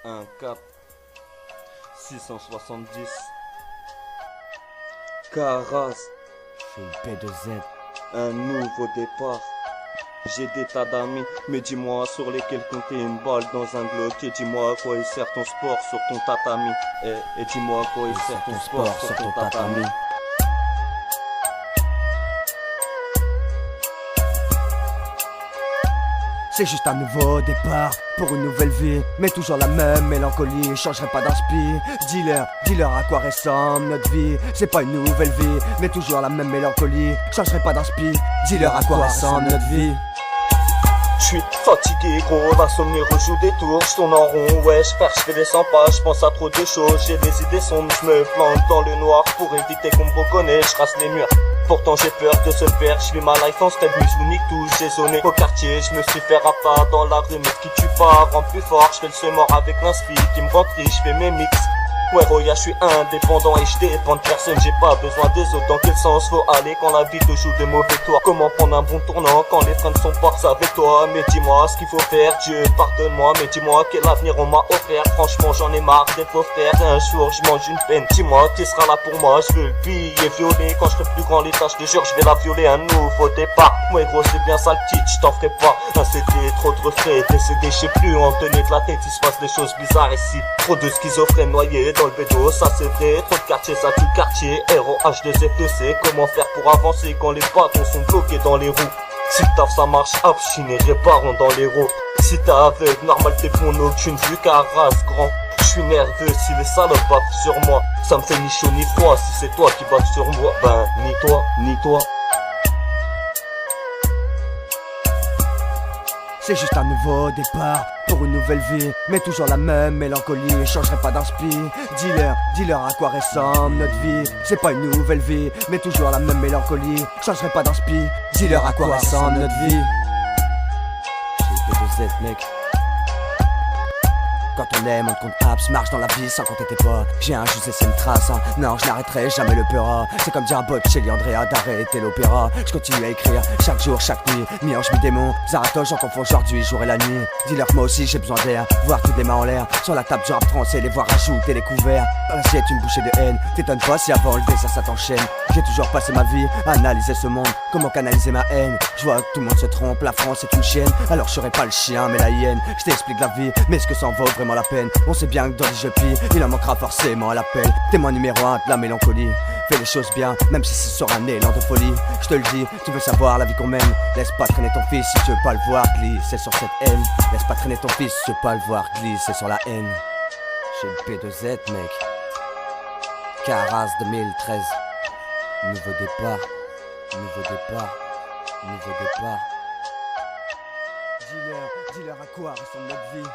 1-4 670 Caras, C'est une P2Z. un nouveau départ. J'ai des tas d'amis, mais dis-moi sur lesquels compter une balle dans un Glock. Et dis-moi à quoi il sert ton sport sur ton tatami. Et dis-moi à quoi il sert ton sport sur ton tatami. C'est juste un nouveau départ pour une nouvelle vie, mais toujours la même mélancolie, changerai pas d'inspi. Dealer, à quoi ressemble notre vie? C'est pas une nouvelle vie, mais toujours la même mélancolie, changerai pas d'inspi. Dealer, à quoi ressemble notre vie? J'suis fatigué gros, l'insomnie rejoue des tours, j'tourne en rond, ouais j'perds, j'fais des 100 pas, j'pense à trop de choses, j'ai des idées sombres, j'me plante dans le noir pour éviter qu'on me reconnaisse, j'rasse les murs. Pourtant j'ai peur de se perdre, j'vis ma life en step, musique tout, j'ai zoné au quartier, j'me suis fait rapat dans la rue, mais ce qui tue pas rend plus fort, j'fais le semeur avec l'inspi qui me rend triste, j'fais mes mix. Ouais Roya, je suis indépendant et je dépends de personne, j'ai pas besoin des autres. Dans quel sens faut aller quand la vie te joue de mauvais tours? Comment prendre un bon tournant quand les freins ne sont pas avec toi? Mais dis-moi ce qu'il faut faire, Dieu pardonne-moi. Mais dis-moi quel avenir on m'a offert. Franchement j'en ai marre des faux frères. Un jour je mange une peine, dis-moi qui sera là pour moi. Je veux le billet violer, quand je serai plus grand l'état je te jure je vais la violer. Un nouveau départ, ouais gros c'est bien ça le titre, je t'en ferai pas. Un CD, trop de refrains, décédé je sais plus. En tenue de la tête il se passe des choses bizarres ici. Trop de schizophrènes noyés dans le bédo, ça c'est vrai. Trop de quartier, ça tue le quartier. ROH2F2C, comment faire pour avancer quand les bâtons sont bloqués dans les roues? Si le taf ça marche, hop, j'irai baron dans les roues. Si t'es aveugle, normal t'es pour aucune vue car race grand. J'suis nerveux si les salopes battent sur moi. Ça me fait ni chaud ni froid si c'est toi qui battes sur moi. Ben, ni toi, ni toi. C'est juste un nouveau départ pour une nouvelle vie, mais toujours la même mélancolie, changerai pas d'inspi. Dealer, à quoi ressemble notre vie? C'est pas une nouvelle vie, mais toujours la même mélancolie, changerai pas d'inspi. Dealer, à quoi ressemble notre vie? J'ai P2Z mec. Quand on aime, on compte apps, marche dans la vie sans compter tes pas. J'ai un juste c'est une trace, hein. Non je n'arrêterai jamais l'opéra. C'est comme dire un bot chez Andrea d'arrêter l'opéra. Je continue à écrire, chaque jour, chaque nuit. Mi-ange, mi-démon, Zaratoche, j'en confonds aujourd'hui, jour et la nuit. Dis-leur que moi aussi j'ai besoin d'air, voir toutes les mains en l'air. Sur la table du rap français, les voir ajouter les couverts. Assiette une bouchée de haine, t'étonnes pas si avant le désert ça t'enchaîne. J'ai toujours passé ma vie à analyser ce monde, comment canaliser ma haine. Je vois que tout le monde se trompe, la France est une chienne. Alors je serai pas le chien mais la hyène. Je t'explique la vie, mais est-ce que ça en vaut vraiment la peine? On sait bien que dans les jeux pis, il en manquera forcément à l'appel. Témoin numéro 1 de la mélancolie. Fais les choses bien, même si c'est sur un élan de folie. Je te le dis, tu veux savoir la vie qu'on mène. Laisse pas traîner ton fils si tu veux pas le voir glisser sur cette haine. Laisse pas traîner ton fils si tu veux pas le voir glisser sur la haine. J'ai une P2Z mec. Caras 2013. Nouveau départ. Dealer, à quoi ressemble notre vie?